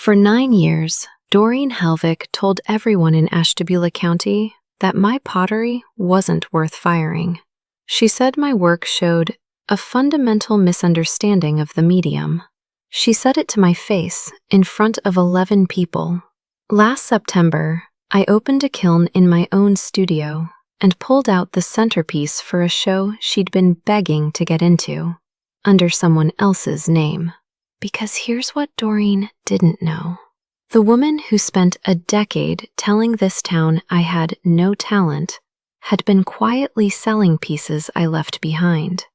For 9 years, Doreen Helvig told everyone in Ashtabula County that my pottery wasn't worth firing. She said my work showed a fundamental misunderstanding of the medium. She said it to my face in front of 11 people. Last September, I opened a kiln in my own studio and pulled out the centerpiece for a show she'd been begging to get into, under someone else's name. Because here's what Doreen didn't know. The woman who spent a decade telling this town I had no talent had been quietly selling pieces I left behind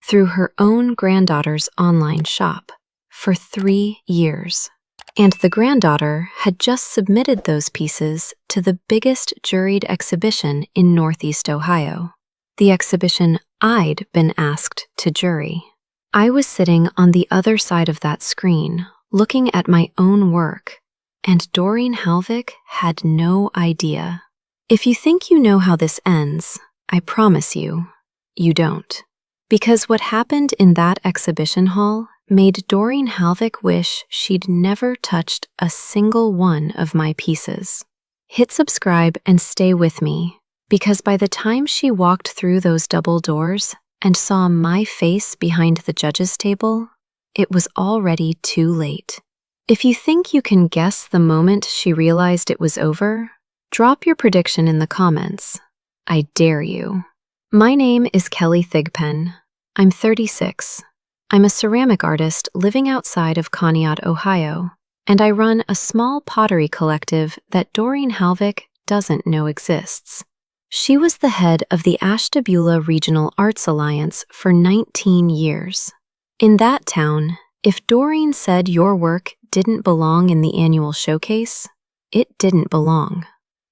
through her own granddaughter's online shop for 3 years. And the granddaughter had just submitted those pieces to the biggest juried exhibition in Northeast Ohio, the exhibition I'd been asked to jury. I was sitting on the other side of that screen, looking at my own work, and Doreen Helvig had no idea. If you think you know how this ends, I promise you, you don't. Because what happened in that exhibition hall made Doreen Helvig wish she'd never touched a single one of my pieces. Hit subscribe and stay with me, because by the time she walked through those double doors and saw my face behind the judges' table, it was already too late. If you think you can guess the moment she realized it was over, drop your prediction in the comments. I dare you. My name is Kelly Thigpen. I'm 36. I'm a ceramic artist living outside of Conneaut, Ohio, and I run a small pottery collective that Doreen Helvig doesn't know exists. She was the head of the Ashtabula Regional Arts Alliance for 19 years. In that town, if Doreen said your work didn't belong in the annual showcase, it didn't belong.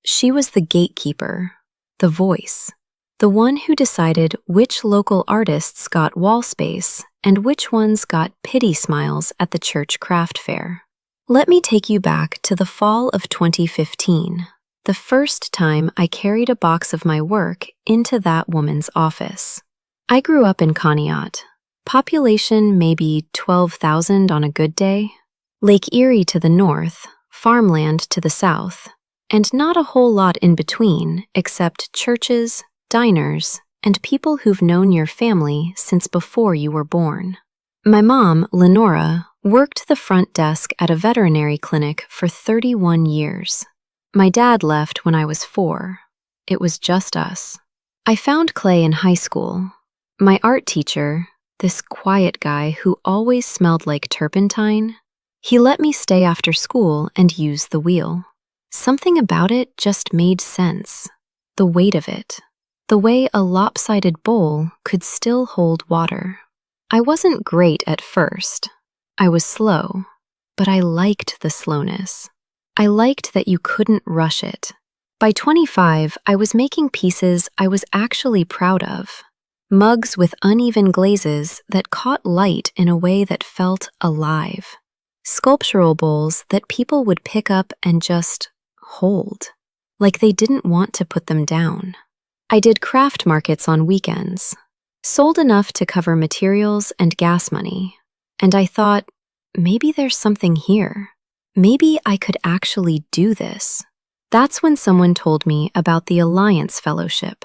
She was the gatekeeper, the voice, the one who decided which local artists got wall space and which ones got pity smiles at the church craft fair. Let me take you back to the fall of 2015, the first time I carried a box of my work into that woman's office. I grew up in Conneaut, population maybe 12,000 on a good day, Lake Erie to the north, farmland to the south, and not a whole lot in between except churches, diners, and people who've known your family since before you were born. My mom, Lenora, worked the front desk at a veterinary clinic for 31 years. My dad left when I was 4. It was just us. I found clay in high school. My art teacher, this quiet guy who always smelled like turpentine, he let me stay after school and use the wheel. Something about it just made sense. The weight of it. The way a lopsided bowl could still hold water. I wasn't great at first. I was slow, but I liked the slowness. I liked that you couldn't rush it. By 25, I was making pieces I was actually proud of. Mugs with uneven glazes that caught light in a way that felt alive. Sculptural bowls that people would pick up and just hold, like they didn't want to put them down. I did craft markets on weekends, sold enough to cover materials and gas money, and I thought, maybe there's something here. Maybe I could actually do this. That's when someone told me about the Alliance Fellowship.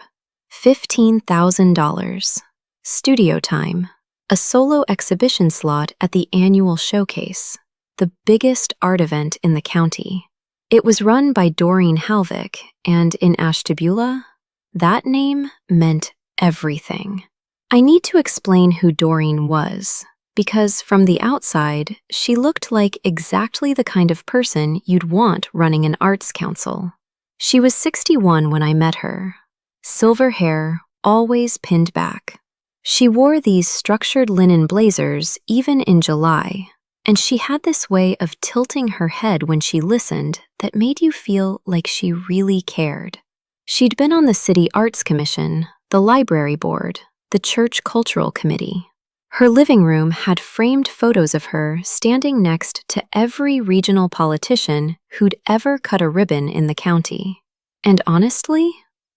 $15,000, studio time, a solo exhibition slot at the annual showcase, the biggest art event in the county. It was run by Doreen Helvig, and in Ashtabula, that name meant everything. I need to explain who Doreen was, because from the outside, she looked like exactly the kind of person you'd want running an arts council. She was 61 when I met her. Silver hair, always pinned back. She wore these structured linen blazers even in July, and she had this way of tilting her head when she listened that made you feel like she really cared. She'd been on the City Arts Commission, the Library Board, the Church Cultural Committee. Her living room had framed photos of her standing next to every regional politician who'd ever cut a ribbon in the county. And honestly,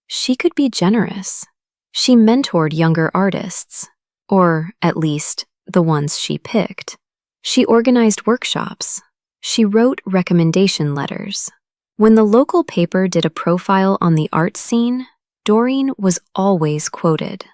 she could be generous. She mentored younger artists, or at least the ones she picked. She organized workshops, She wrote recommendation letters. When the local paper did a profile on the art scene, Doreen was always quoted,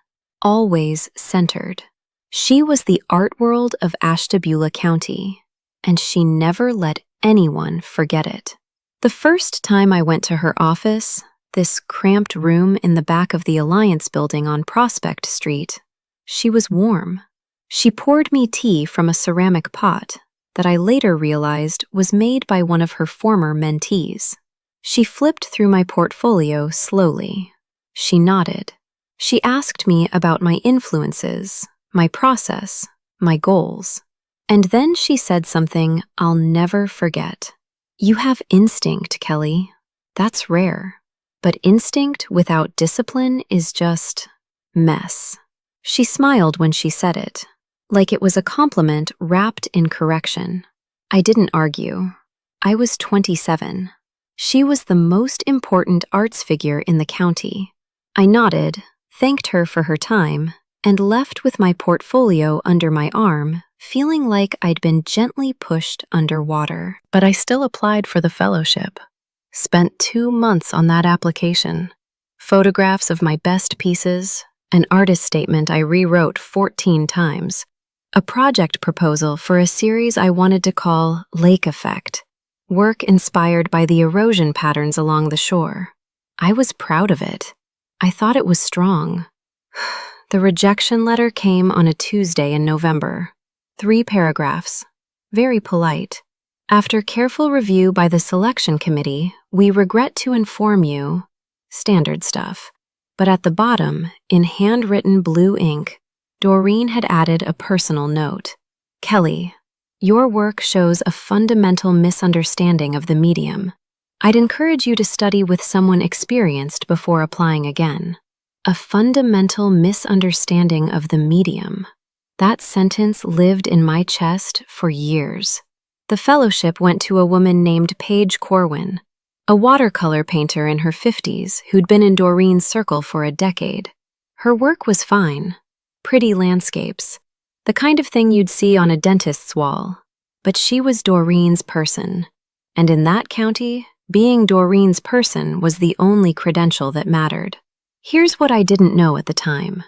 always centered. She was the art world of Ashtabula County, and she never let anyone forget it. The first time I went to her office, this cramped room in the back of the Alliance building on Prospect Street, she was warm. She poured me tea from a ceramic pot that I later realized was made by one of her former mentees. She flipped through my portfolio slowly. She nodded. She asked me about my influences, my process, my goals. And then she said something I'll never forget. "You have instinct, Kelly. That's rare. But instinct without discipline is just mess." She smiled when she said it, like it was a compliment wrapped in correction. I didn't argue. I was 27. She was the most important arts figure in the county. I nodded, thanked her for her time, and left with my portfolio under my arm, feeling like I'd been gently pushed underwater. But I still applied for the fellowship. Spent 2 months on that application. Photographs of my best pieces, an artist statement I rewrote 14 times, a project proposal for a series I wanted to call Lake Effect, work inspired by the erosion patterns along the shore. I was proud of it. I thought it was strong. The rejection letter came on a Tuesday in November. 3 paragraphs. Very polite. "After careful review by the selection committee, we regret to inform you," standard stuff. But at the bottom, in handwritten blue ink, Doreen had added a personal note. "Kelly, your work shows a fundamental misunderstanding of the medium. I'd encourage you to study with someone experienced before applying again." A fundamental misunderstanding of the medium. That sentence lived in my chest for years. The fellowship went to a woman named Paige Corwin, a watercolor painter in her 50s who'd been in Doreen's circle for a decade. Her work was fine. Pretty landscapes. The kind of thing you'd see on a dentist's wall. But she was Doreen's person. And in that county, being Doreen's person was the only credential that mattered. Here's what I didn't know at the time.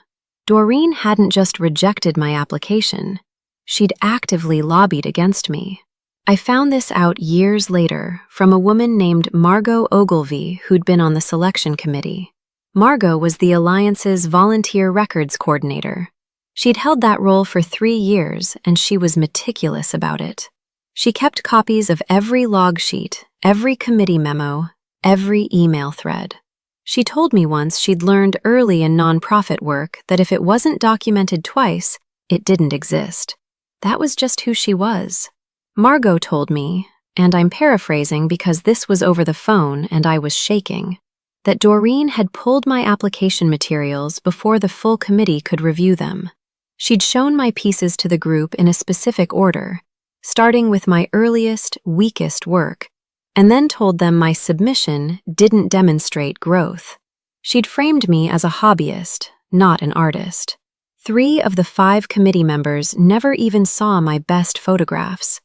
Doreen hadn't just rejected my application. She'd actively lobbied against me. I found this out years later from a woman named Margot Ogilvy who'd been on the selection committee. Margot was the Alliance's volunteer records coordinator. She'd held that role for 3 years, and she was meticulous about it. She kept copies of every log sheet, every committee memo, every email thread. She told me once she'd learned early in nonprofit work that if it wasn't documented twice, it didn't exist. That was just who she was. Margot told me, and I'm paraphrasing because this was over the phone and I was shaking, that Doreen had pulled my application materials before the full committee could review them. She'd shown my pieces to the group in a specific order, starting with my earliest, weakest work, and then told them my submission didn't demonstrate growth. She'd framed me as a hobbyist, not an artist. 3 of the 5 committee members never even saw my best photographs.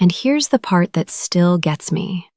And here's the part that still gets me.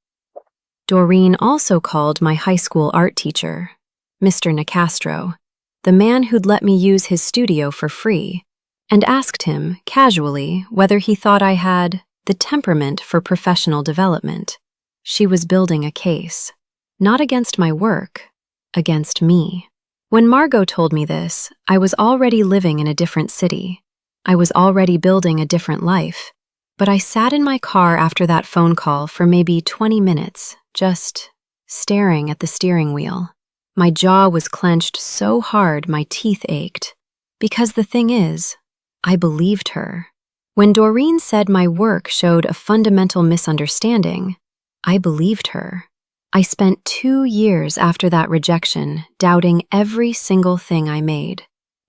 Doreen also called my high school art teacher, Mr. Nicastro, the man who'd let me use his studio for free, and asked him, casually, whether he thought I had the temperament for professional development. She was building a case, not against my work, against me. When Margot told me this, I was already living in a different city. I was already building a different life. But I sat in my car after that phone call for maybe 20 minutes, just staring at the steering wheel. My jaw was clenched so hard my teeth ached. Because the thing is, I believed her. When Doreen said my work showed a fundamental misunderstanding, I believed her. I spent 2 years after that rejection doubting every single thing I made.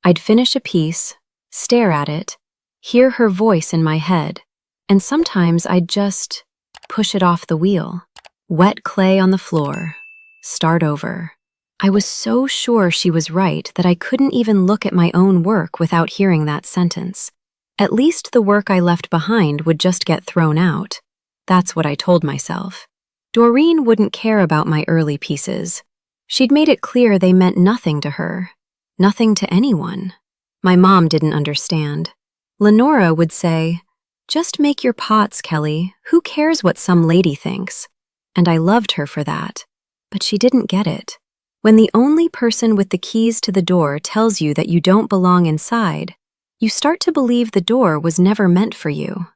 I'd finish a piece, stare at it, hear her voice in my head, and sometimes I'd just push it off the wheel. Wet clay on the floor. Start over. I was so sure she was right that I couldn't even look at my own work without hearing that sentence. At least the work I left behind would just get thrown out. That's what I told myself. Doreen wouldn't care about my early pieces. She'd made it clear they meant nothing to her, nothing to anyone. My mom didn't understand. Lenora would say, "Just make your pots, Kelly. Who cares what some lady thinks?" And I loved her for that. But she didn't get it. When the only person with the keys to the door tells you that you don't belong inside, you start to believe the door was never meant for you.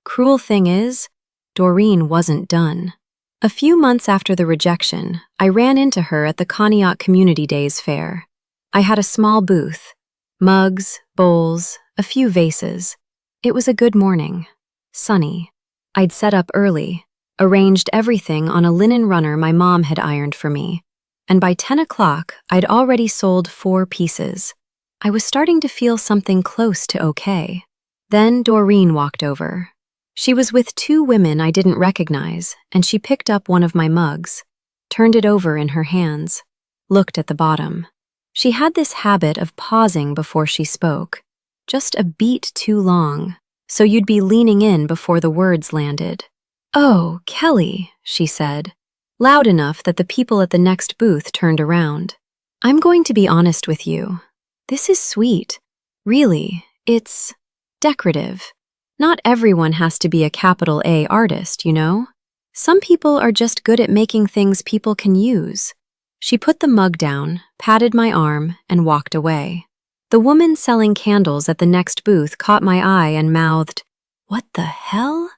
Cruel thing is, Doreen wasn't done. A few months after the rejection, I ran into her at the Conneaut Community Days fair. I had a small booth, mugs, bowls, a few vases. It was a good morning, sunny. I'd set up early, arranged everything on a linen runner my mom had ironed for me, and by 10 o'clock, I'd already sold 4 pieces. I was starting to feel something close to okay. Then Doreen walked over. She was with 2 women I didn't recognize, and she picked up one of my mugs, turned it over in her hands, looked at the bottom. She had this habit of pausing before she spoke, just a beat too long, so you'd be leaning in before the words landed. "Oh, Kelly," she said, loud enough that the people at the next booth turned around. "I'm going to be honest with you. This is sweet. Really, it's decorative. Not everyone has to be a capital A artist, you know? Some people are just good at making things people can use." She put the mug down, patted my arm, and walked away. The woman selling candles at the next booth caught my eye and mouthed, "What the hell?"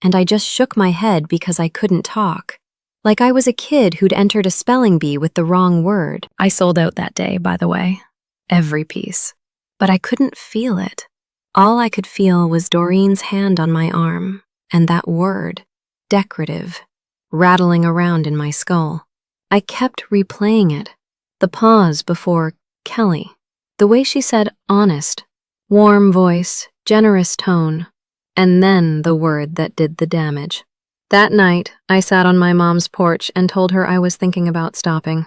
And I just shook my head because I couldn't talk. Like I was a kid who'd entered a spelling bee with the wrong word. I sold out that day, by the way. Every piece. But I couldn't feel it. All I could feel was Doreen's hand on my arm, and that word, decorative, rattling around in my skull. I kept replaying it. The pause before Kelly. The way she said honest, warm voice, generous tone, and then the word that did the damage. That night, I sat on my mom's porch and told her I was thinking about stopping.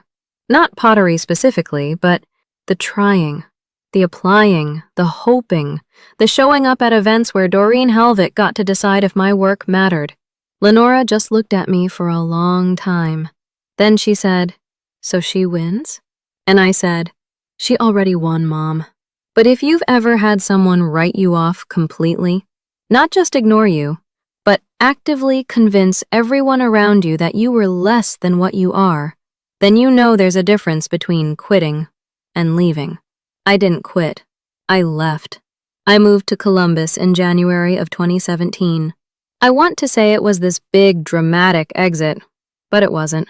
Not pottery specifically, but the trying, the applying, the hoping, the showing up at events where Doreen Helvik got to decide if my work mattered. Lenora just looked at me for a long time. Then she said, "So she wins?" And I said, "She already won, Mom. But if you've ever had someone write you off completely, not just ignore you, but actively convince everyone around you that you were less than what you are, then you know there's a difference between quitting and leaving." I didn't quit. I left. I moved to Columbus in January of 2017. I want to say it was this big, dramatic exit, but it wasn't.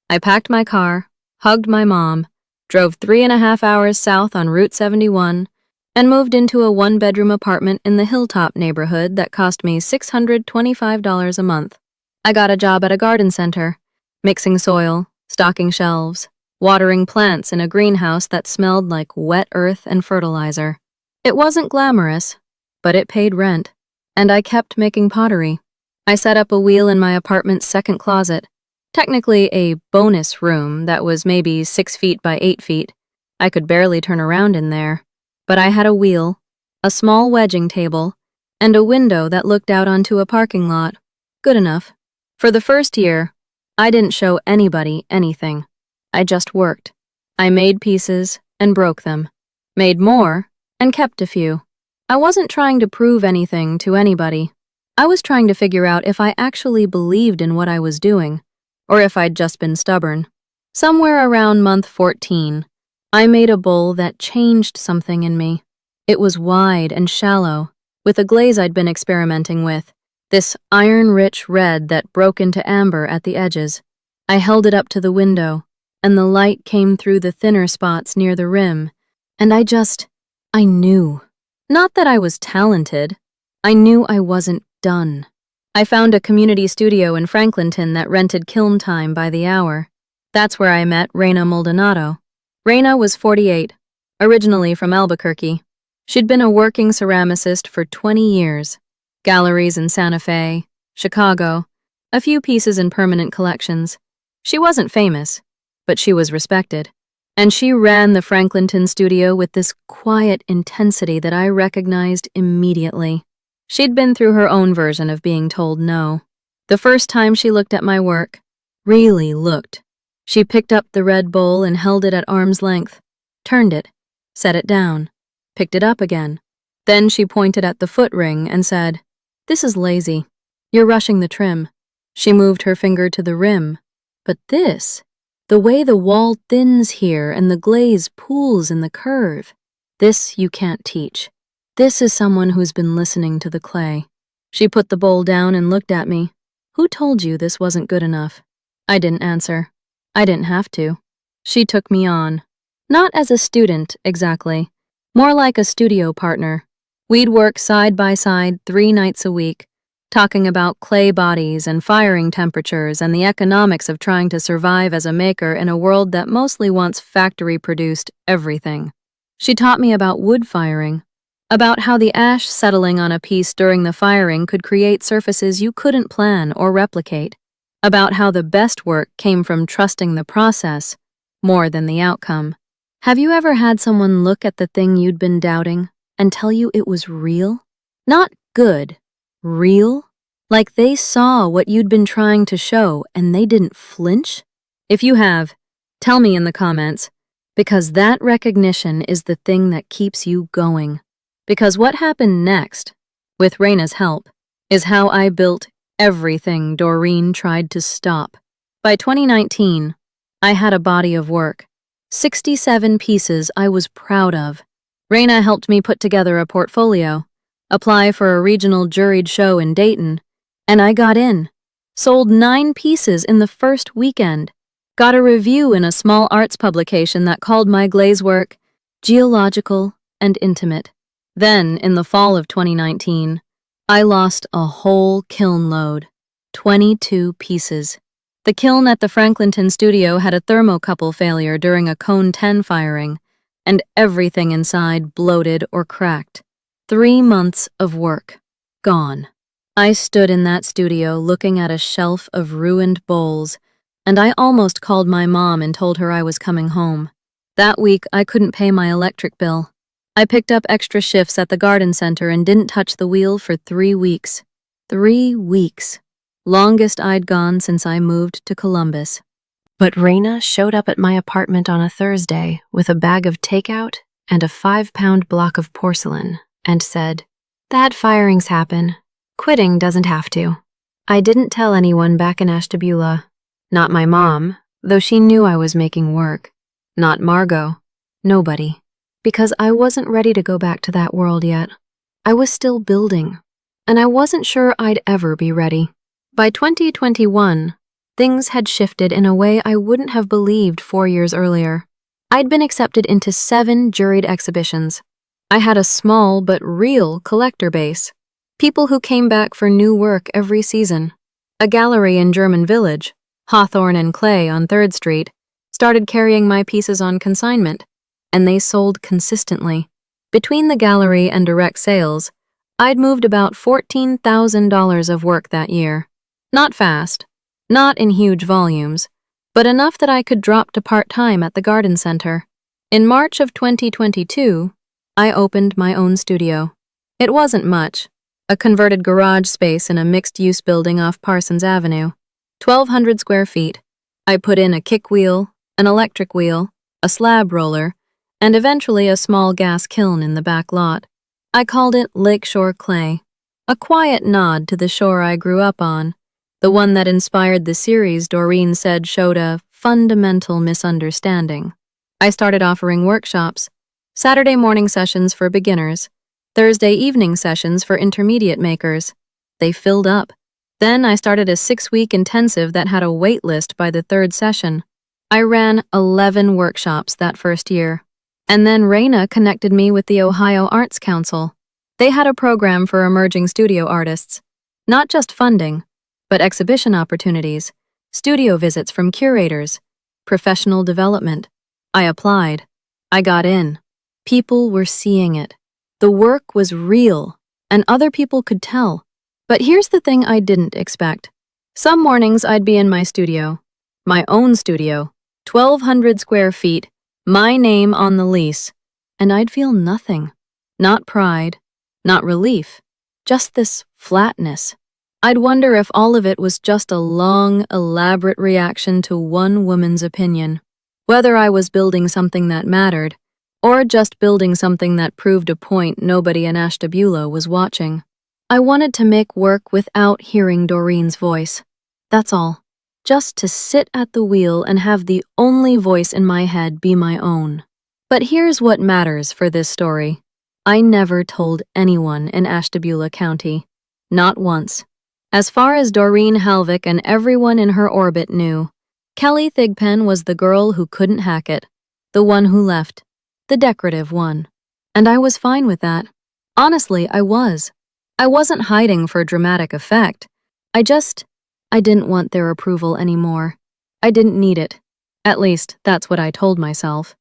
I packed my car, hugged my mom, drove 3.5 hours south on Route 71, and moved into a 1-bedroom apartment in the Hilltop neighborhood that cost me $625 a month. I got a job at a garden center, mixing soil, stocking shelves, watering plants in a greenhouse that smelled like wet earth and fertilizer. It wasn't glamorous, but it paid rent, and I kept making pottery. I set up a wheel in my apartment's second closet, technically a bonus room that was maybe 6 feet by 8 feet. I could barely turn around in there, but I had a wheel, a small wedging table, and a window that looked out onto a parking lot. Good enough. For the first year, I didn't show anybody anything. I just worked. I made pieces and broke them, made more and kept a few. I wasn't trying to prove anything to anybody. I was trying to figure out if I actually believed in what I was doing, or if I'd just been stubborn. Somewhere around month 14, I made a bowl that changed something in me. It was wide and shallow, with a glaze I'd been experimenting with, this iron-rich red that broke into amber at the edges. I held it up to the window, and the light came through the thinner spots near the rim, and I knew. Not that I was talented. I knew I wasn't done. I found a community studio in Franklinton that rented kiln time by the hour. That's where I met Reina Maldonado. Reina was 48, originally from Albuquerque. She'd been a working ceramicist for 20 years. Galleries in Santa Fe, Chicago, a few pieces in permanent collections. She wasn't famous, but she was respected. And she ran the Franklinton studio with this quiet intensity that I recognized immediately. She'd been through her own version of being told no. The first time she looked at my work, really looked, she picked up the red bowl and held it at arm's length, turned it, set it down, picked it up again. Then she pointed at the foot ring and said, "This is lazy. You're rushing the trim." She moved her finger to the rim. "But this, the way the wall thins here and the glaze pools in the curve, this you can't teach. This is someone who's been listening to the clay." She put the bowl down and looked at me. "Who told you this wasn't good enough?" I didn't answer. I didn't have to. She took me on. Not as a student, exactly. More like a studio partner. We'd work side by side 3 nights a week, talking about clay bodies and firing temperatures and the economics of trying to survive as a maker in a world that mostly wants factory-produced everything. She taught me about wood firing, about how the ash settling on a piece during the firing could create surfaces you couldn't plan or replicate, about how the best work came from trusting the process more than the outcome. Have you ever had someone look at the thing you'd been doubting and tell you it was real? Not good, real? Like they saw what you'd been trying to show and they didn't flinch? If you have, tell me in the comments, because that recognition is the thing that keeps you going. Because what happened next, with Raina's help, is how I built everything Doreen tried to stop. By 2019, I had a body of work, 67 pieces I was proud of. Raina helped me put together a portfolio, apply for a regional juried show in Dayton, and I got in. Sold 9 pieces in the first weekend. Got a review in a small arts publication that called my glaze work geological and intimate. Then, in the fall of 2019, I lost a whole kiln load, 22 pieces. The kiln at the Franklinton studio had a thermocouple failure during a Cone 10 firing, and everything inside bloated or cracked. 3 months of work, gone. I stood in that studio looking at a shelf of ruined bowls, and I almost called my mom and told her I was coming home. That week, I couldn't pay my electric bill. I picked up extra shifts at the garden center and didn't touch the wheel for 3 weeks. 3 weeks. Longest I'd gone since I moved to Columbus. But Raina showed up at my apartment on a Thursday with a bag of takeout and a 5-pound block of porcelain and said, "That firings happen. Quitting doesn't have to." I didn't tell anyone back in Ashtabula. Not my mom, though she knew I was making work. Not Margot. Nobody. Because I wasn't ready to go back to that world yet. I was still building, and I wasn't sure I'd ever be ready. By 2021, things had shifted in a way I wouldn't have believed 4 years earlier. I'd been accepted into 7 juried exhibitions. I had a small but real collector base. People who came back for new work every season. A gallery in German Village, Hawthorne and Clay on 3rd Street, started carrying my pieces on consignment, and they sold consistently. Between the gallery and direct sales, I'd moved about $14,000 of work that year. Not fast, not in huge volumes, but enough that I could drop to part-time at the garden center. In March of 2022, I opened my own studio. It wasn't much, a converted garage space in a mixed-use building off Parsons Avenue, 1,200 square feet. I put in a kick wheel, an electric wheel, a slab roller, and eventually a small gas kiln in the back lot. I called it Lakeshore Clay, a quiet nod to the shore I grew up on, the one that inspired the series Doreen said showed a fundamental misunderstanding. I started offering workshops, Saturday morning sessions for beginners, Thursday evening sessions for intermediate makers. They filled up. Then I started a 6-week intensive that had a wait list by the 3rd session. I ran 11 workshops that first year. And then Raina connected me with the Ohio Arts Council. They had a program for emerging studio artists. Not just funding, but exhibition opportunities, studio visits from curators, professional development. I applied. I got in. People were seeing it. The work was real, and other people could tell. But here's the thing I didn't expect. Some mornings I'd be in my studio, my own studio, 1,200 square feet, my name on the lease, and I'd feel nothing. Not pride, not relief, just this flatness. I'd wonder if all of it was just a long, elaborate reaction to one woman's opinion. Whether I was building something that mattered, or just building something that proved a point nobody in Ashtabula was watching. I wanted to make work without hearing Doreen's voice. That's all. Just to sit at the wheel and have the only voice in my head be my own. But here's what matters for this story. I never told anyone in Ashtabula County. Not once. As far as Doreen Halvick and everyone in her orbit knew, Kelly Thigpen was the girl who couldn't hack it, the one who left, the decorative one. And I was fine with that. Honestly, I was. I wasn't hiding for dramatic effect. I didn't want their approval anymore. I didn't need it. At least, that's what I told myself.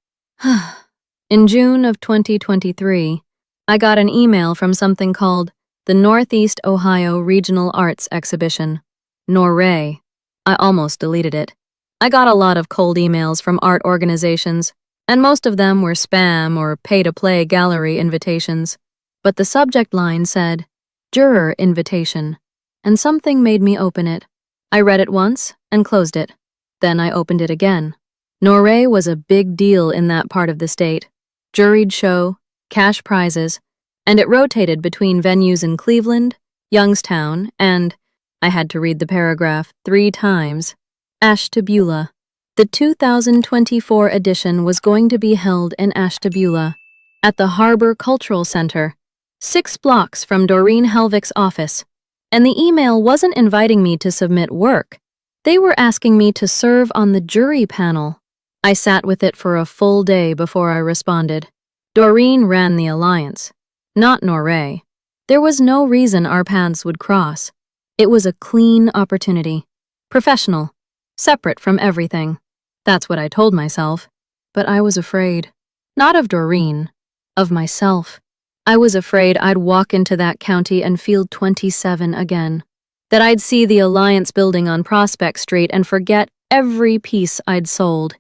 In June of 2023, I got an email from something called the Northeast Ohio Regional Arts Exhibition, NORAE. I almost deleted it. I got a lot of cold emails from art organizations, and most of them were spam or pay-to-play gallery invitations. But the subject line said, Juror Invitation, and something made me open it. I read it once and closed it. Then I opened it again. NORAE was a big deal in that part of the state. Juried show, cash prizes, and it rotated between venues in Cleveland, Youngstown, and, I had to read the paragraph 3 times, Ashtabula. The 2024 edition was going to be held in Ashtabula, at the Harbor Cultural Center, 6 blocks from Doreen Halvick's office. And the email wasn't inviting me to submit work. They were asking me to serve on the jury panel. I sat with it for a full day before I responded. Doreen ran the alliance, not NORAE. There was no reason our paths would cross. It was a clean opportunity. Professional. Separate from everything. That's what I told myself. But I was afraid. Not of Doreen. Of myself. I was afraid I'd walk into that county and feel 27 again. That I'd see the Alliance building on Prospect Street and forget every piece I'd sold,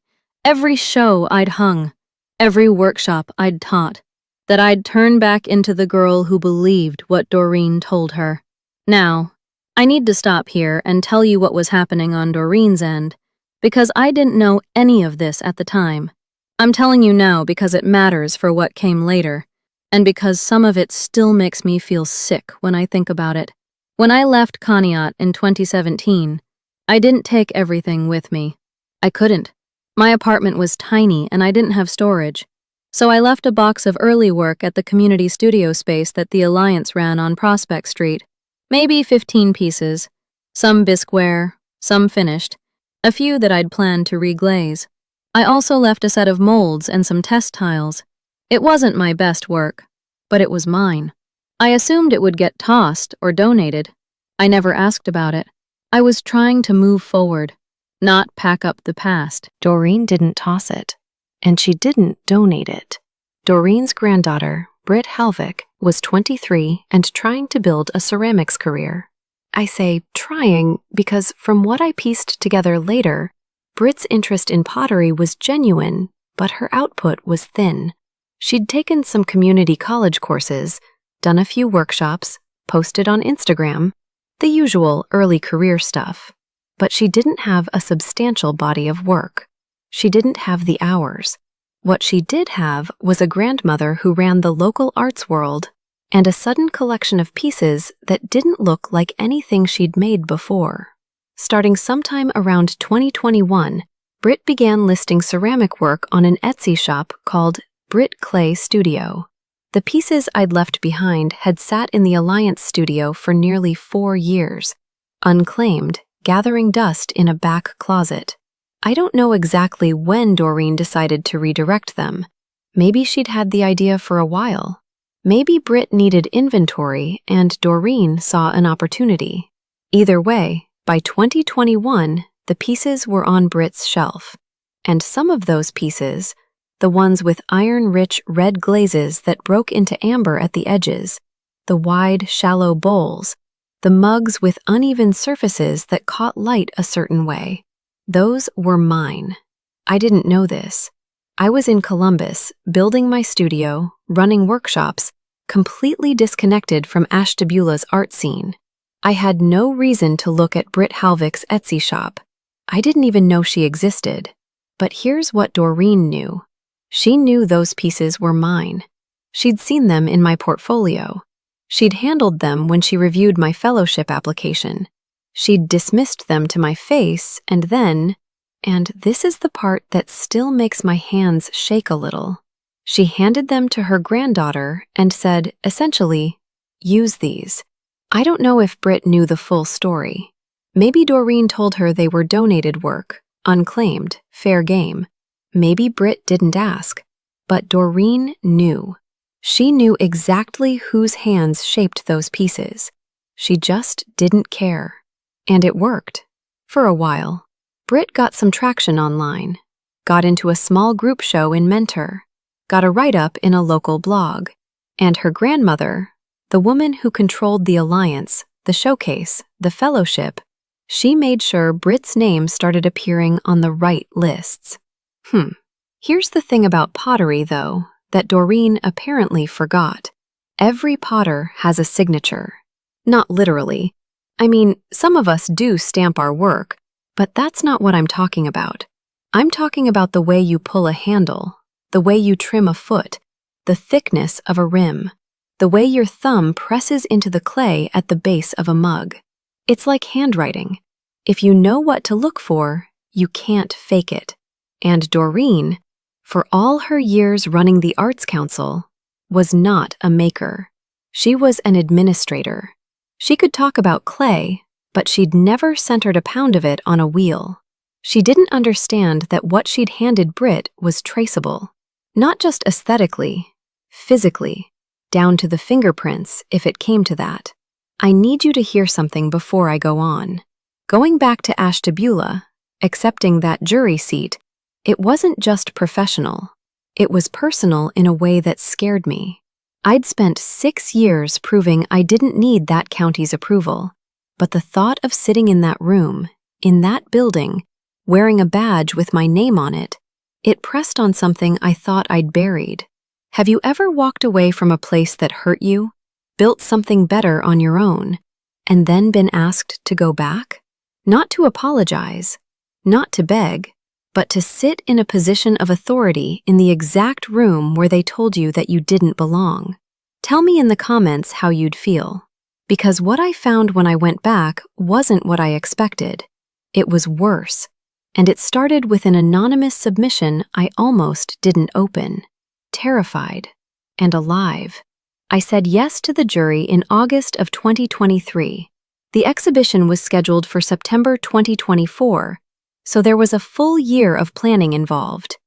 every show I'd hung, every workshop I'd taught. That I'd turn back into the girl who believed what Doreen told her. Now, I need to stop here and tell you what was happening on Doreen's end, because I didn't know any of this at the time. I'm telling you now because it matters for what came later, and because some of it still makes me feel sick when I think about it. When I left Conneaut in 2017, I didn't take everything with me. I couldn't. My apartment was tiny and I didn't have storage. So I left a box of early work at the community studio space that the Alliance ran on Prospect Street. Maybe 15 pieces, some bisqueware, some finished, a few that I'd planned to reglaze. I also left a set of molds and some test tiles. It wasn't my best work, but it was mine. I assumed it would get tossed or donated. I never asked about it. I was trying to move forward, not pack up the past. Doreen didn't toss it, and she didn't donate it. Doreen's granddaughter, Britt Halvick, was 23 and trying to build a ceramics career. I say trying because from what I pieced together later, Britt's interest in pottery was genuine, but her output was thin. She'd taken some community college courses, done a few workshops, posted on Instagram, the usual early career stuff. But she didn't have a substantial body of work. She didn't have the hours. What she did have was a grandmother who ran the local arts world and a sudden collection of pieces that didn't look like anything she'd made before. Starting sometime around 2021, Britt began listing ceramic work on an Etsy shop called Britt Clay Studio. The pieces I'd left behind had sat in the Alliance studio for nearly 4 years, unclaimed, gathering dust in a back closet. I don't know exactly when Doreen decided to redirect them. Maybe she'd had the idea for a while. Maybe Britt needed inventory and Doreen saw an opportunity. Either way, by 2021, the pieces were on Britt's shelf. And some of those pieces, the ones with iron-rich red glazes that broke into amber at the edges, the wide, shallow bowls, the mugs with uneven surfaces that caught light a certain way, those were mine. I didn't know this. I was in Columbus, building my studio, running workshops, completely disconnected from Ashtabula's art scene. I had no reason to look at Britt Halvick's Etsy shop. I didn't even know she existed. But here's what Doreen knew. She knew those pieces were mine. She'd seen them in my portfolio. She'd handled them when she reviewed my fellowship application. She'd dismissed them to my face, and then, and this is the part that still makes my hands shake a little, she handed them to her granddaughter and said, essentially, use these. I don't know if Britt knew the full story. Maybe Doreen told her they were donated work, unclaimed, fair game. Maybe Britt didn't ask. But Doreen knew. She knew exactly whose hands shaped those pieces. She just didn't care. And it worked. For a while. Britt got some traction online, got into a small group show in Mentor, got a write-up in a local blog, and her grandmother, the woman who controlled the alliance, the showcase, the fellowship, she made sure Britt's name started appearing on the right lists. Here's the thing about pottery, though, that Doreen apparently forgot. Every potter has a signature. Not literally. I mean, some of us do stamp our work, but that's not what I'm talking about. I'm talking about the way you pull a handle, the way you trim a foot, the thickness of a rim, the way your thumb presses into the clay at the base of a mug. It's like handwriting. If you know what to look for, you can't fake it. And Doreen, for all her years running the Arts Council, was not a maker. She was an administrator. She could talk about clay, but she'd never centered a pound of it on a wheel. She didn't understand that what she'd handed Britt was traceable. Not just aesthetically, physically, down to the fingerprints if it came to that. I need you to hear something before I go on. Going back to Ashtabula, accepting that jury seat, it wasn't just professional. It was personal in a way that scared me. I'd spent 6 years proving I didn't need that county's approval, but the thought of sitting in that room, in that building, wearing a badge with my name on it, it pressed on something I thought I'd buried. Have you ever walked away from a place that hurt you, built something better on your own, and then been asked to go back? Not to apologize, not to beg, but to sit in a position of authority in the exact room where they told you that you didn't belong. Tell me in the comments how you'd feel. Because what I found when I went back wasn't what I expected. It was worse. And it started with an anonymous submission I almost didn't open. Terrified. And alive. I said yes to the jury in August of 2023. The exhibition was scheduled for September 2024, so there was a full year of planning involved.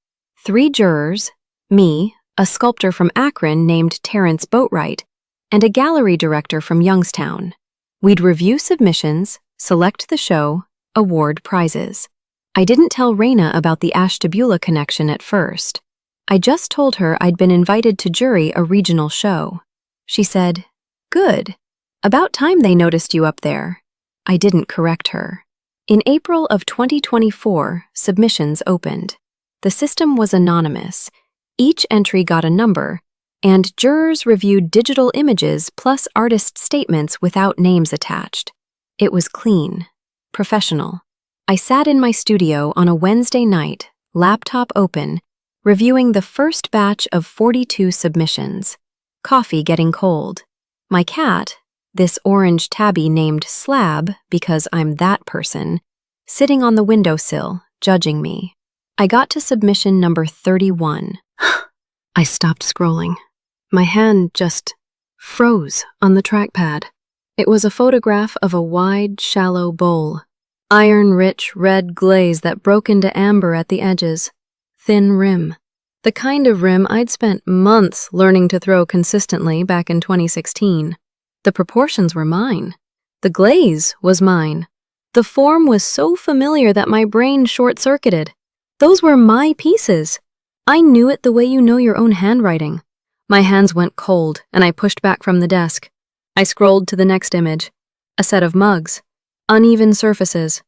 3 jurors, me, a sculptor from Akron named Terrence Boatwright, and a gallery director from Youngstown. We'd review submissions, select the show, award prizes. I didn't tell Raina about the Ashtabula connection at first. I just told her I'd been invited to jury a regional show. She said, "Good. About time they noticed you up there." I didn't correct her. In April of 2024, submissions opened. The system was anonymous. Each entry got a number, and jurors reviewed digital images plus artist statements without names attached. It was clean, professional. I sat in my studio on a Wednesday night, laptop open, reviewing the first batch of 42 submissions. Coffee getting cold. My cat, this orange tabby named Slab because I'm that person, sitting on the windowsill, judging me. I got to submission number 31. I stopped scrolling. My hand just froze on the trackpad. It was a photograph of a wide, shallow bowl. Iron-rich red glaze that broke into amber at the edges. Thin rim. The kind of rim I'd spent months learning to throw consistently back in 2016. The proportions were mine. The glaze was mine. The form was so familiar that my brain short-circuited. Those were my pieces. I knew it the way you know your own handwriting. My hands went cold, and I pushed back from the desk. I scrolled to the next image. A set of mugs. Uneven surfaces.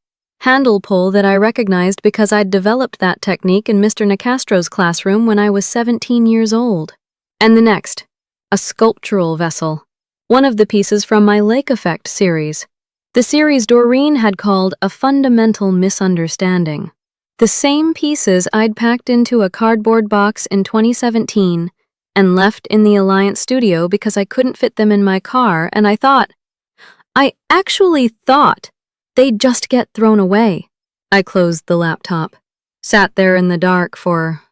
Handle pull that I recognized because I'd developed that technique in Mr. Nicastro's classroom when I was 17 years old. And the next. A sculptural vessel. One of the pieces from my Lake Effect series. The series Doreen had called A Fundamental Misunderstanding. The same pieces I'd packed into a cardboard box in 2017 and left in the Alliance studio because I couldn't fit them in my car, and I actually thought they'd just get thrown away. I closed the laptop, sat there in the dark for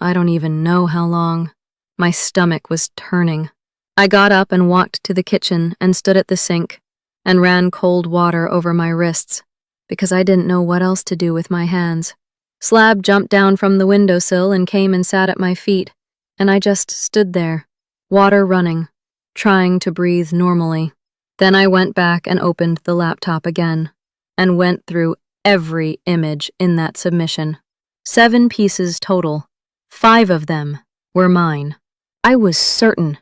I don't even know how long. My stomach was turning. I got up and walked to the kitchen and stood at the sink and ran cold water over my wrists because I didn't know what else to do with my hands. Slab jumped down from the windowsill and came and sat at my feet, and I just stood there, water running, trying to breathe normally. Then I went back and opened the laptop again and went through every image in that submission. 7 pieces total. 5 of them were mine. I was certain.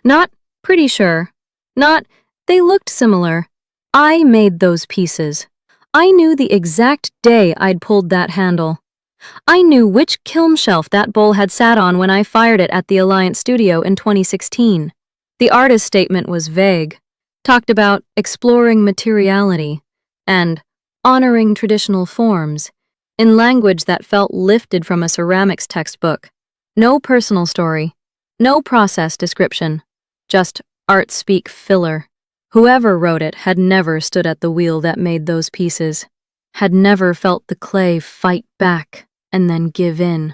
Not pretty sure. Not they looked similar. I made those pieces. I knew the exact day I'd pulled that handle. I knew which kiln shelf that bowl had sat on when I fired it at the Alliance studio in 2016. The artist's statement was vague, talked about exploring materiality and honoring traditional forms in language that felt lifted from a ceramics textbook. No personal story, no process description, just art speak filler. Whoever wrote it had never stood at the wheel that made those pieces, had never felt the clay fight back and then give in,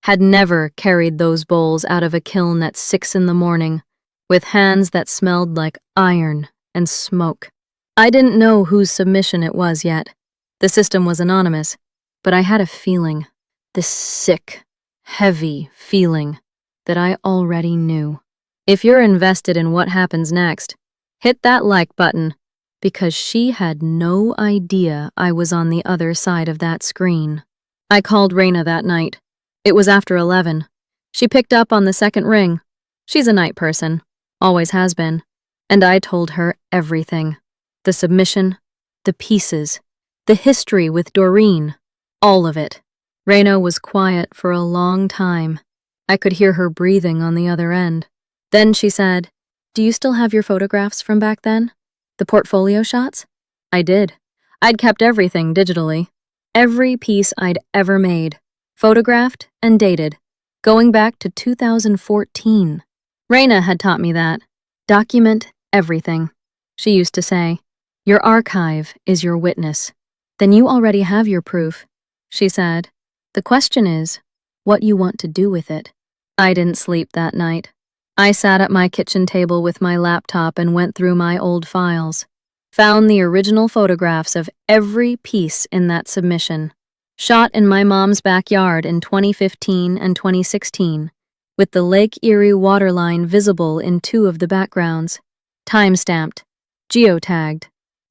had never carried those bowls out of a kiln at 6 a.m. with hands that smelled like iron and smoke. I didn't know whose submission it was yet. The system was anonymous, but I had a feeling, this sick, heavy feeling that I already knew. If you're invested in what happens next, hit that like button, because she had no idea I was on the other side of that screen. I called Raina that night. It was after 11. She picked up on the second ring. She's a night person, always has been, and I told her everything. The submission, the pieces, the history with Doreen, all of it. Raina was quiet for a long time. I could hear her breathing on the other end. Then she said, "Do you still have your photographs from back then? The portfolio shots?" I did. I'd kept everything digitally. Every piece I'd ever made, photographed and dated, going back to 2014. Raina had taught me that. Document everything. She used to say, "Your archive is your witness." Then you already have your proof, she said. The question is, what you want to do with it. I didn't sleep that night. I sat at my kitchen table with my laptop and went through my old files. Found the original photographs of every piece in that submission, shot in my mom's backyard in 2015 and 2016, with the Lake Erie waterline visible in 2 of the backgrounds, time-stamped, geotagged,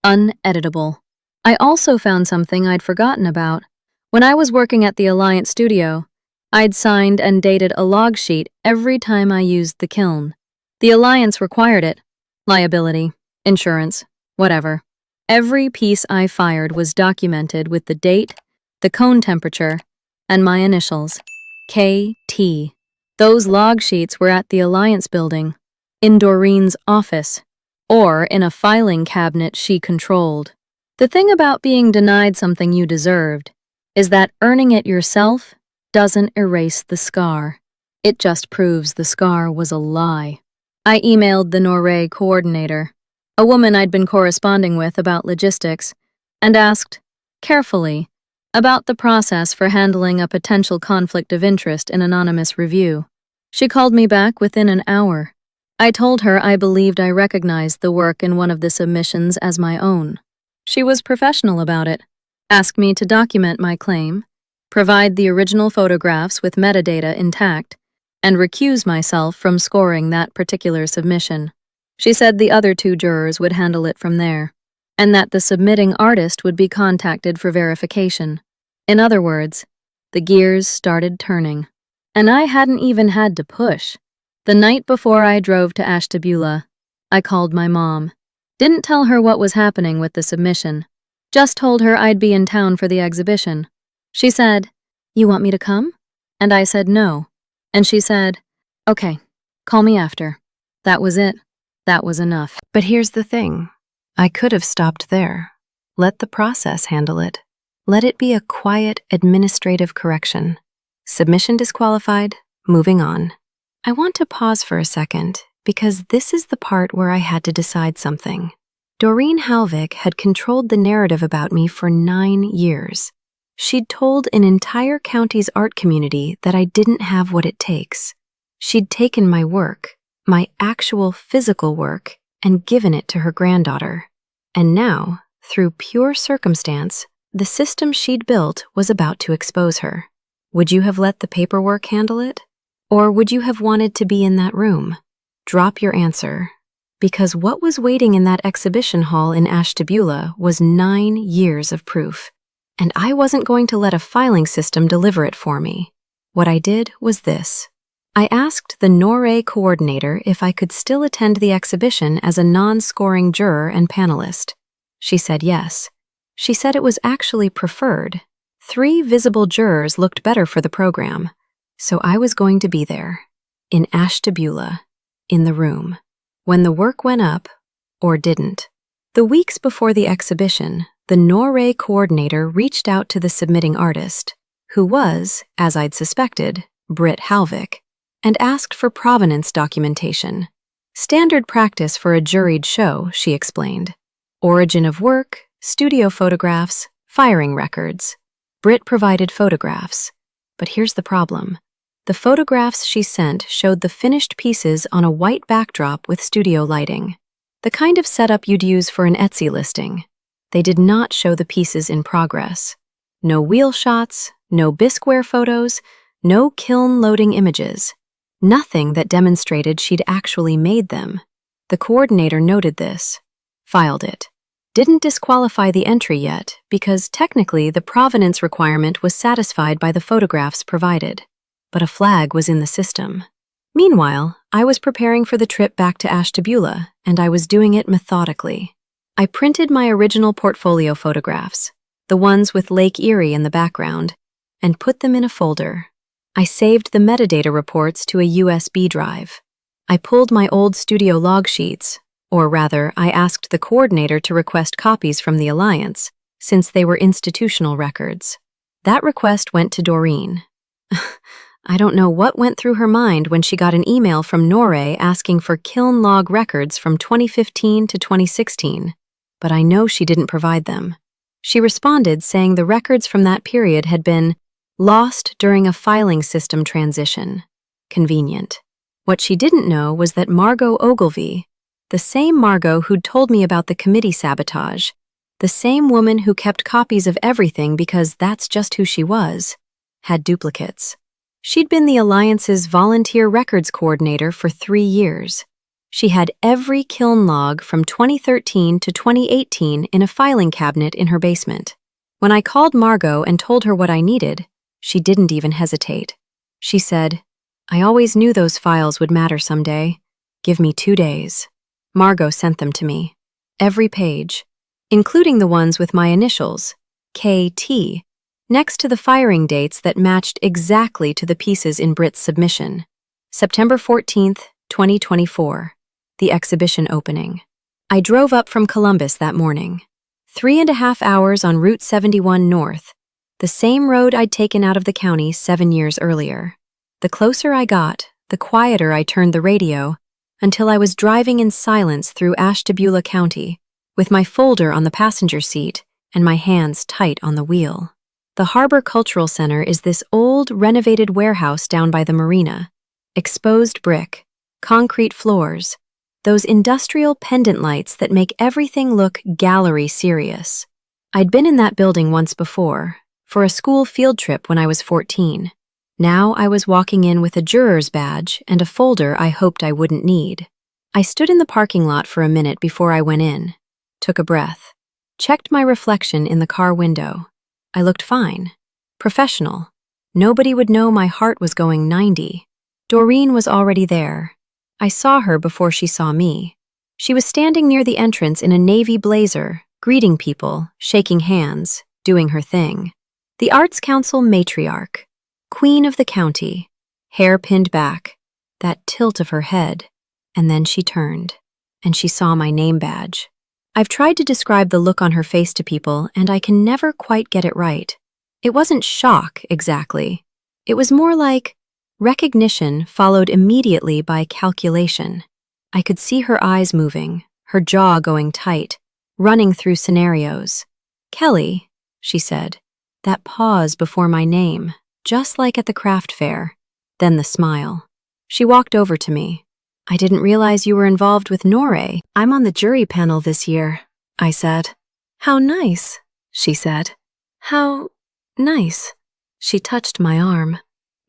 uneditable. I also found something I'd forgotten about. When I was working at the Alliance studio, I'd signed and dated a log sheet every time I used the kiln. The Alliance required it. Liability, insurance, whatever. Every piece I fired was documented with the date, the cone temperature, and my initials, KT. Those log sheets were at the Alliance building, in Doreen's office, or in a filing cabinet she controlled. The thing about being denied something you deserved is that earning it yourself doesn't erase the scar. It just proves the scar was a lie. I emailed the Norway coordinator, a woman I'd been corresponding with about logistics, and asked, carefully, about the process for handling a potential conflict of interest in anonymous review. She called me back within an hour. I told her I believed I recognized the work in one of the submissions as my own. She was professional about it, asked me to document my claim, provide the original photographs with metadata intact, and recuse myself from scoring that particular submission. She said the other 2 jurors would handle it from there, and that the submitting artist would be contacted for verification. In other words, the gears started turning, and I hadn't even had to push. The night before I drove to Ashtabula, I called my mom. Didn't tell her what was happening with the submission, just told her I'd be in town for the exhibition. She said, "You want me to come?" And I said no. And she said, "Okay, call me after." That was it. That was enough. But here's the thing. I could have stopped there. Let the process handle it. Let it be a quiet administrative correction. Submission disqualified, moving on. I want to pause for a second because this is the part where I had to decide something. Doreen Halvik had controlled the narrative about me for 9 years. She'd told an entire county's art community that I didn't have what it takes. She'd taken my work, my actual physical work, and given it to her granddaughter. And now, through pure circumstance, the system she'd built was about to expose her. Would you have let the paperwork handle it? Or would you have wanted to be in that room? Drop your answer. Because what was waiting in that exhibition hall in Ashtabula was 9 years of proof. And I wasn't going to let a filing system deliver it for me. What I did was this. I asked the NORA coordinator if I could still attend the exhibition as a non-scoring juror and panelist. She said yes. She said it was actually preferred. 3 visible jurors looked better for the program. So I was going to be there, in Ashtabula, in the room, when the work went up, or didn't. The weeks before the exhibition, the NORA coordinator reached out to the submitting artist, who was, as I'd suspected, Britt Halvik, and asked for provenance documentation. Standard practice for a juried show, she explained. Origin of work, studio photographs, firing records. Britt provided photographs. But here's the problem. The photographs she sent showed the finished pieces on a white backdrop with studio lighting, the kind of setup you'd use for an Etsy listing. They did not show the pieces in progress. No wheel shots, no bisqueware photos, no kiln loading images. Nothing that demonstrated she'd actually made them. The coordinator noted this, filed it. Didn't disqualify the entry yet because technically the provenance requirement was satisfied by the photographs provided. But a flag was in the system. Meanwhile, I was preparing for the trip back to Ashtabula, and I was doing it methodically. I printed my original portfolio photographs, the ones with Lake Erie in the background, and put them in a folder. I saved the metadata reports to a USB drive. I pulled my old studio log sheets, or rather, I asked the coordinator to request copies from the Alliance, since they were institutional records. That request went to Doreen. I don't know what went through her mind when she got an email from NORA asking for kiln log records from 2015 to 2016, but I know she didn't provide them. She responded saying the records from that period had been lost during a filing system transition. Convenient. What she didn't know was that Margot Ogilvy, the same Margot who'd told me about the committee sabotage, the same woman who kept copies of everything because that's just who she was, had duplicates. She'd been the Alliance's volunteer records coordinator for 3 years. She had every kiln log from 2013 to 2018 in a filing cabinet in her basement. When I called Margot and told her what I needed, she didn't even hesitate. She said, "I always knew those files would matter someday. Give me 2 days." Margot sent them to me. Every page, including the ones with my initials, KT, next to the firing dates that matched exactly to the pieces in Britt's submission. September 14th, 2024, the exhibition opening. I drove up from Columbus that morning. 3.5 hours on Route 71 North, the same road I'd taken out of the county 7 years earlier. The closer I got, the quieter I turned the radio, until I was driving in silence through Ashtabula County, with my folder on the passenger seat and my hands tight on the wheel. The Harbor Cultural Center is this old, renovated warehouse down by the marina. Exposed brick, concrete floors, those industrial pendant lights that make everything look gallery serious. I'd been in that building once before, for a school field trip when I was 14. Now I was walking in with a juror's badge and a folder I hoped I wouldn't need. I stood in the parking lot for a minute before I went in, took a breath, checked my reflection in the car window. I looked fine. Professional. Nobody would know my heart was going 90. Doreen was already there. I saw her before she saw me. She was standing near the entrance in a navy blazer, greeting people, shaking hands, doing her thing. The Arts Council matriarch, queen of the county, hair pinned back, that tilt of her head, and then she turned, and she saw my name badge. I've tried to describe the look on her face to people, and I can never quite get it right. It wasn't shock, exactly. It was more like recognition followed immediately by calculation. I could see her eyes moving, her jaw going tight, running through scenarios. "Kelly," she said, that pause before my name, just like at the craft fair. Then the smile. She walked over to me. "I didn't realize you were involved with Norway." "I'm on the jury panel this year," I said. "How nice," she said. "How nice." She touched my arm,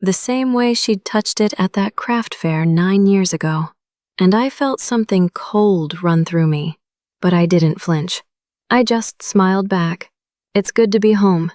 the same way she'd touched it at that craft fair 9 years ago. And I felt something cold run through me, but I didn't flinch. I just smiled back. "It's good to be home,"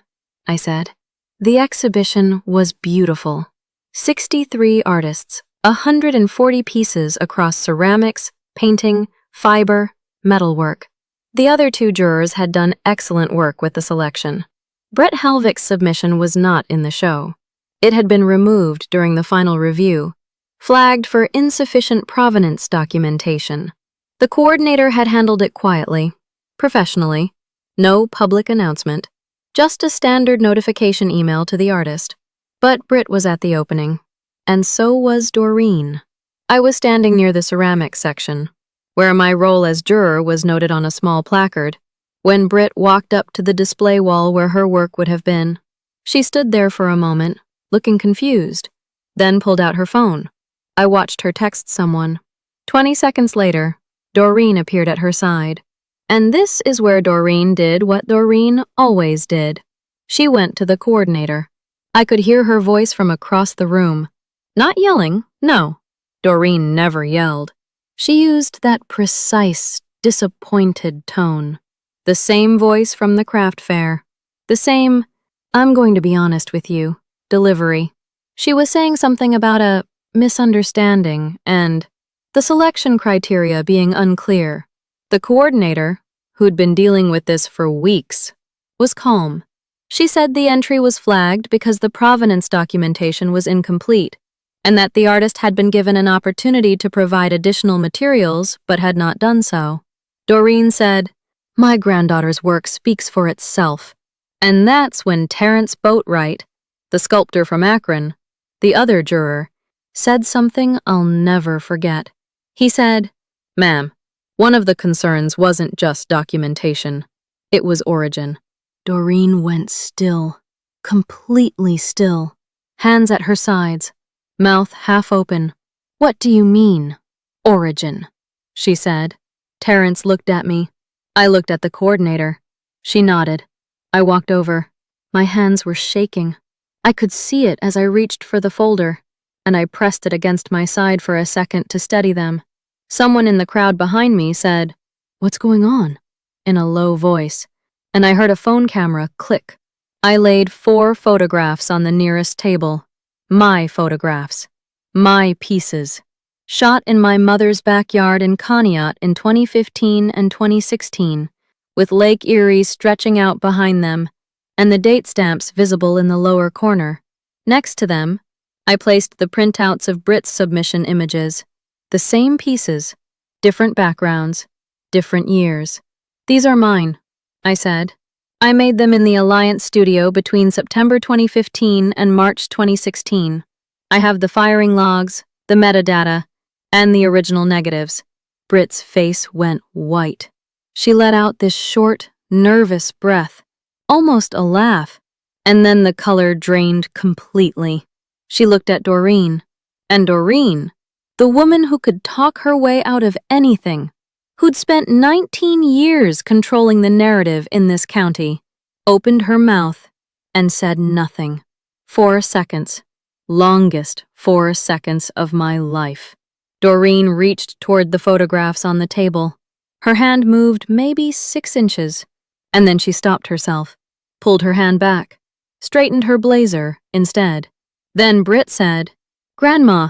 I said. The exhibition was beautiful. 63 artists, 140 pieces across ceramics, painting, fiber, metalwork. The other 2 jurors had done excellent work with the selection. Brett Helvick's submission was not in the show. It had been removed during the final review, flagged for insufficient provenance documentation. The coordinator had handled it quietly, professionally, no public announcement, just a standard notification email to the artist. But Britt was at the opening, and so was Doreen. I was standing near the ceramics section, where my role as juror was noted on a small placard, when Britt walked up to the display wall where her work would have been. She stood there for a moment, looking confused, then pulled out her phone. I watched her text someone. 20 seconds later, Doreen appeared at her side. And this is where Doreen did what Doreen always did. She went to the coordinator. I could hear her voice from across the room. Not yelling, no. Doreen never yelled. She used that precise, disappointed tone. The same voice from the craft fair. The same, "I'm going to be honest with you," delivery. She was saying something about a misunderstanding and the selection criteria being unclear. The coordinator, who'd been dealing with this for weeks, was calm. She said the entry was flagged because the provenance documentation was incomplete, and that the artist had been given an opportunity to provide additional materials but had not done so. Doreen said, "My granddaughter's work speaks for itself." And that's when Terrence Boatwright, the sculptor from Akron, the other juror, said something I'll never forget. He said, "Ma'am, one of the concerns wasn't just documentation. It was origin." Doreen went still, completely still, hands at her sides, mouth half open. "What do you mean, origin?" she said. Terrence looked at me. I looked at the coordinator. She nodded. I walked over. My hands were shaking. I could see it as I reached for the folder, and I pressed it against my side for a second to steady them. Someone in the crowd behind me said, "What's going on?" in a low voice, and I heard a phone camera click. I laid 4 photographs on the nearest table. My photographs. My pieces. Shot in my mother's backyard in Conneaut in 2015 and 2016, with Lake Erie stretching out behind them, and the date stamps visible in the lower corner. Next to them, I placed the printouts of Britt's submission images. The same pieces, different backgrounds, different years. "These are mine," I said. "I made them in the Alliance studio between September 2015 and March 2016. I have the firing logs, the metadata, and the original negatives." Britt's face went white. She let out this short, nervous breath, almost a laugh, and then the color drained completely. She looked at Doreen, and Doreen, the woman who could talk her way out of anything, who'd spent 19 years controlling the narrative in this county, opened her mouth and said nothing. 4 seconds. Longest 4 seconds of my life. Doreen reached toward the photographs on the table. Her hand moved maybe 6 inches, and then she stopped herself, pulled her hand back, straightened her blazer instead. Then Britt said, "Grandma,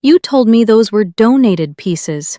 you told me those were donated pieces."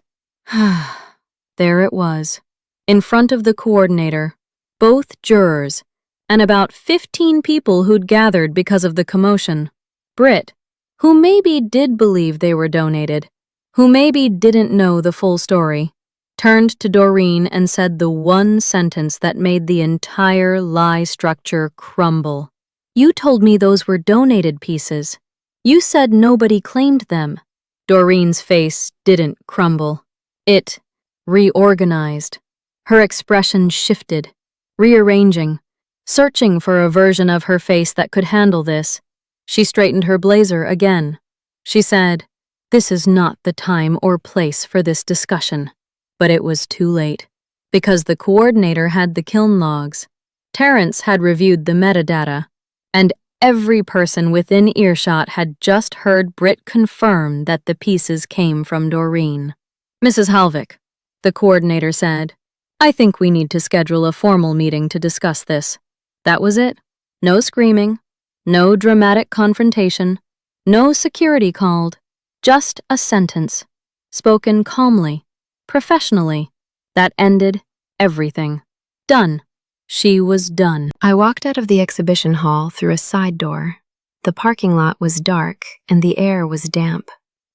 There it was, in front of the coordinator, both jurors, and about 15 people who'd gathered because of the commotion. Britt, who maybe did believe they were donated, who maybe didn't know the full story, turned to Doreen and said the one sentence that made the entire lie structure crumble. "You told me those were donated pieces. You said nobody claimed them." Doreen's face didn't crumble. It reorganized. Her expression shifted, rearranging, searching for a version of her face that could handle this. She straightened her blazer again. She said, "This is not the time or place for this discussion." But it was too late, because the coordinator had the kiln logs. Terrence had reviewed the metadata, and every person within earshot had just heard Britt confirm that the pieces came from Doreen. "Mrs. Halvik," the coordinator said, "I think we need to schedule a formal meeting to discuss this." That was it. No screaming, no dramatic confrontation, no security called, just a sentence, spoken calmly, professionally, that ended everything. Done. She was done. I walked out of the exhibition hall through a side door. The parking lot was dark and the air was damp.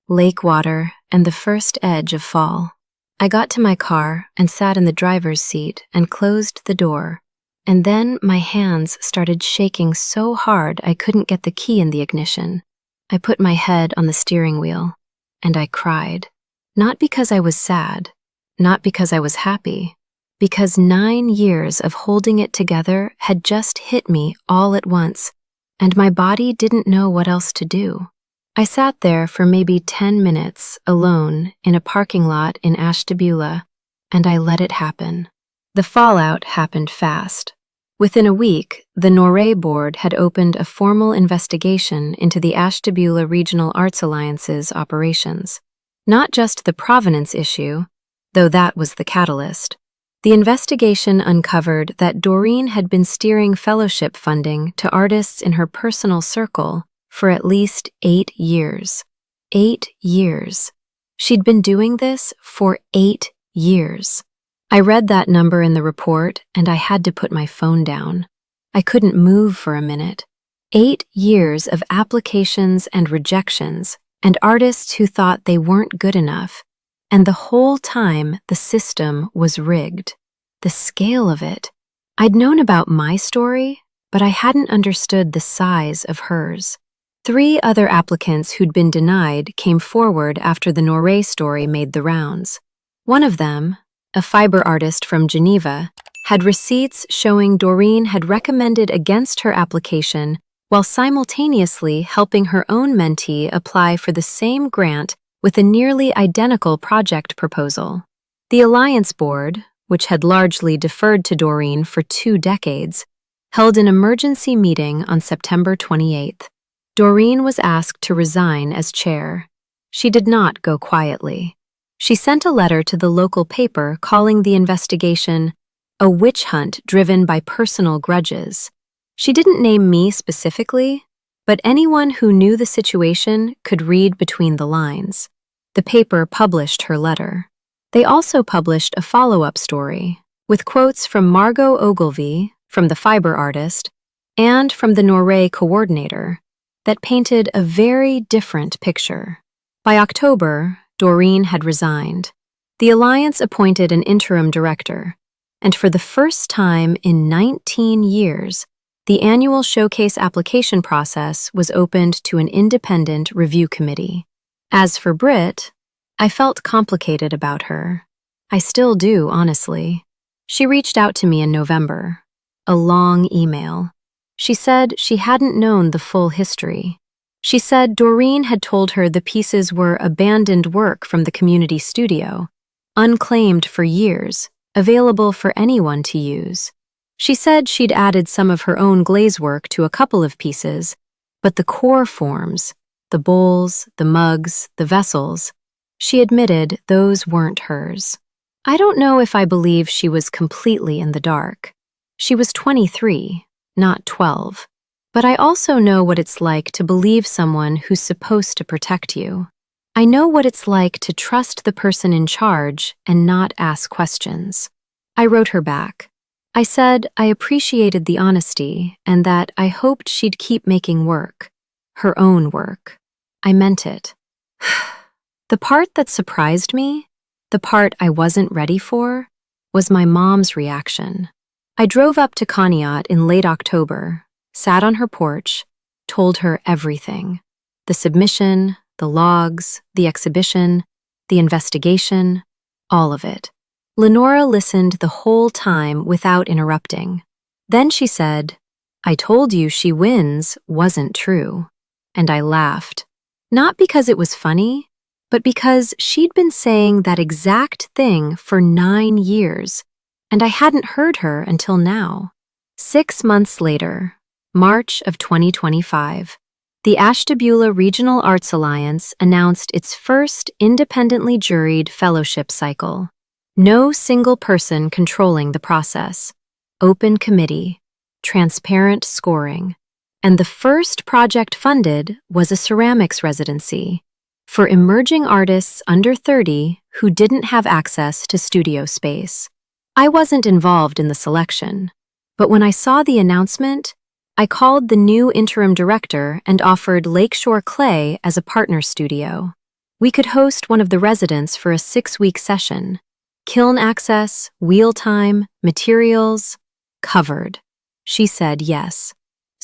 Lake water and the first edge of fall. I got to my car and sat in the driver's seat and closed the door. And then my hands started shaking so hard I couldn't get the key in the ignition. I put my head on the steering wheel and I cried. Not because I was sad, not because I was happy, because 9 years of holding it together had just hit me all at once, and my body didn't know what else to do. I sat there for maybe 10 minutes alone in a parking lot in Ashtabula, and I let it happen. The fallout happened fast. Within a week, the Noré board had opened a formal investigation into the Ashtabula Regional Arts Alliance's operations. Not just the provenance issue, though that was the catalyst. The investigation uncovered that Doreen had been steering fellowship funding to artists in her personal circle for at least 8 years. 8 years. She'd been doing this for 8 years. I read that number in the report and I had to put my phone down. I couldn't move for a minute. 8 years of applications and rejections, and artists who thought they weren't good enough. And the whole time, the system was rigged. The scale of it. I'd known about my story, but I hadn't understood the size of hers. 3 other applicants who'd been denied came forward after the Noré story made the rounds. One of them, a fiber artist from Geneva, had receipts showing Doreen had recommended against her application while simultaneously helping her own mentee apply for the same grant with a nearly identical project proposal. The Alliance Board, which had largely deferred to Doreen for 2 decades, held an emergency meeting on September 28th. Doreen was asked to resign as chair. She did not go quietly. She sent a letter to the local paper calling the investigation a witch hunt driven by personal grudges. She didn't name me specifically, but anyone who knew the situation could read between the lines. The paper published her letter. They also published a follow-up story with quotes from Margot Ogilvy, from the fiber artist, and from the Noré coordinator that painted a very different picture. By October, Doreen had resigned. The Alliance appointed an interim director, and for the first time in 19 years, the annual showcase application process was opened to an independent review committee. As for Britt, I felt complicated about her. I still do, honestly. She reached out to me in November. A long email. She said she hadn't known the full history. She said Doreen had told her the pieces were abandoned work from the community studio, unclaimed for years, available for anyone to use. She said she'd added some of her own glaze work to a couple of pieces, but the core forms, the bowls, the mugs, the vessels, she admitted those weren't hers. I don't know if I believe she was completely in the dark. She was 23, not 12. But I also know what it's like to believe someone who's supposed to protect you. I know what it's like to trust the person in charge and not ask questions. I wrote her back. I said I appreciated the honesty and that I hoped she'd keep making work, her own work. I meant it. The part that surprised me, The part I wasn't ready for was my mom's reaction. I drove up to Conneaut in late October, sat on her porch, told her everything. The submission, the logs, the exhibition, the investigation, all of it. Lenora listened the whole time without interrupting. Then she said, "I told you she wins wasn't true." And I laughed. Not because it was funny, but because she'd been saying that exact thing for 9 years, and I hadn't heard her until now. 6 months later, March of 2025, the Ashtabula Regional Arts Alliance announced its first independently juried fellowship cycle. No single person controlling the process. Open committee, transparent scoring, and the first project funded was a ceramics residency for emerging artists under 30 who didn't have access to studio space. I wasn't involved in the selection, but when I saw the announcement, I called the new interim director and offered Lakeshore Clay as a partner studio. We could host one of the residents for a 6-week session. Kiln access, wheel time, materials, covered. She said yes.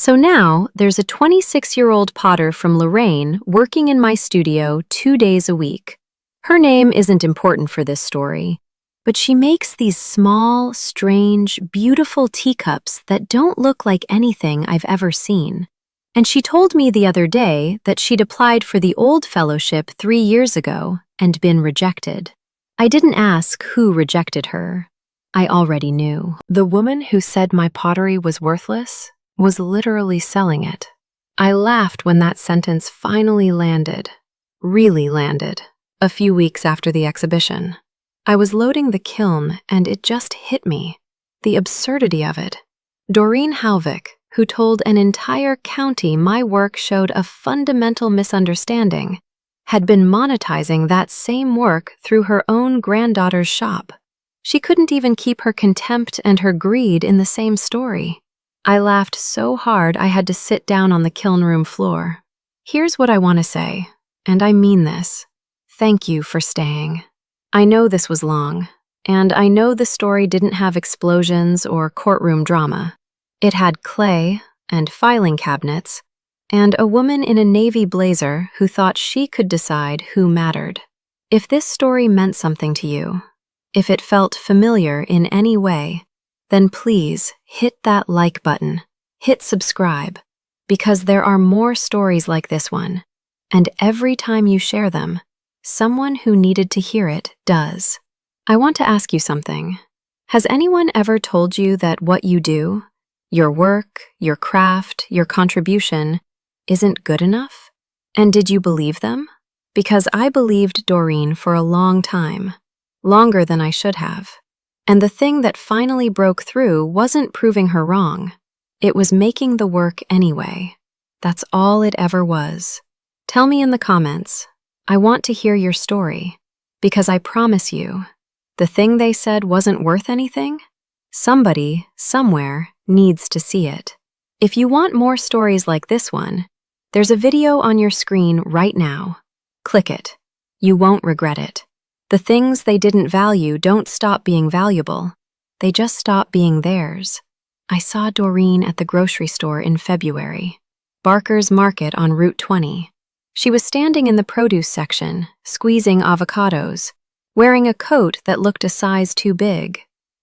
So now there's a 26-year-old potter from Lorraine working in my studio 2 days a week. Her name isn't important for this story, but she makes these small, strange, beautiful teacups that don't look like anything I've ever seen. And she told me the other day that she'd applied for the old fellowship 3 years ago and been rejected. I didn't ask who rejected her. I already knew. The woman who said my pottery was worthless was literally selling it. I laughed when that sentence finally landed, really landed, a few weeks after the exhibition. I was loading the kiln and it just hit me, the absurdity of it. Doreen Halvick, who told an entire county my work showed a fundamental misunderstanding, had been monetizing that same work through her own granddaughter's shop. She couldn't even keep her contempt and her greed in the same story. I laughed so hard I had to sit down on the kiln room floor. Here's what I want to say, and I mean this. Thank you for staying. I know this was long, and I know the story didn't have explosions or courtroom drama. It had clay and filing cabinets, and a woman in a navy blazer who thought she could decide who mattered. If this story meant something to you, if it felt familiar in any way, then please hit that like button, hit subscribe, because there are more stories like this one, and every time you share them, someone who needed to hear it does. I want to ask you something. Has anyone ever told you that what you do, your work, your craft, your contribution, isn't good enough? And did you believe them? Because I believed Doreen for a long time, longer than I should have. And the thing that finally broke through wasn't proving her wrong. It was making the work anyway. That's all it ever was. Tell me in the comments. I want to hear your story. Because I promise you, the thing they said wasn't worth anything? Somebody, somewhere, needs to see it. If you want more stories like this one, there's a video on your screen right now. Click it. You won't regret it. The things they didn't value don't stop being valuable. They just stop being theirs. I saw Doreen at the grocery store in February. Barker's Market on Route 20. She was standing in the produce section, squeezing avocados, wearing a coat that looked a size too big.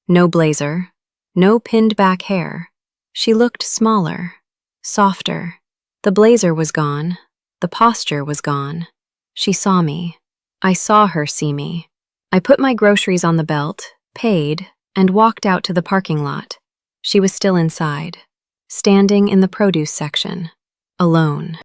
No blazer, no pinned back hair. She looked smaller, softer. The blazer was gone. The posture was gone. She saw me. I saw her see me. I put my groceries on the belt, paid, and walked out to the parking lot. She was still inside, standing in the produce section, alone.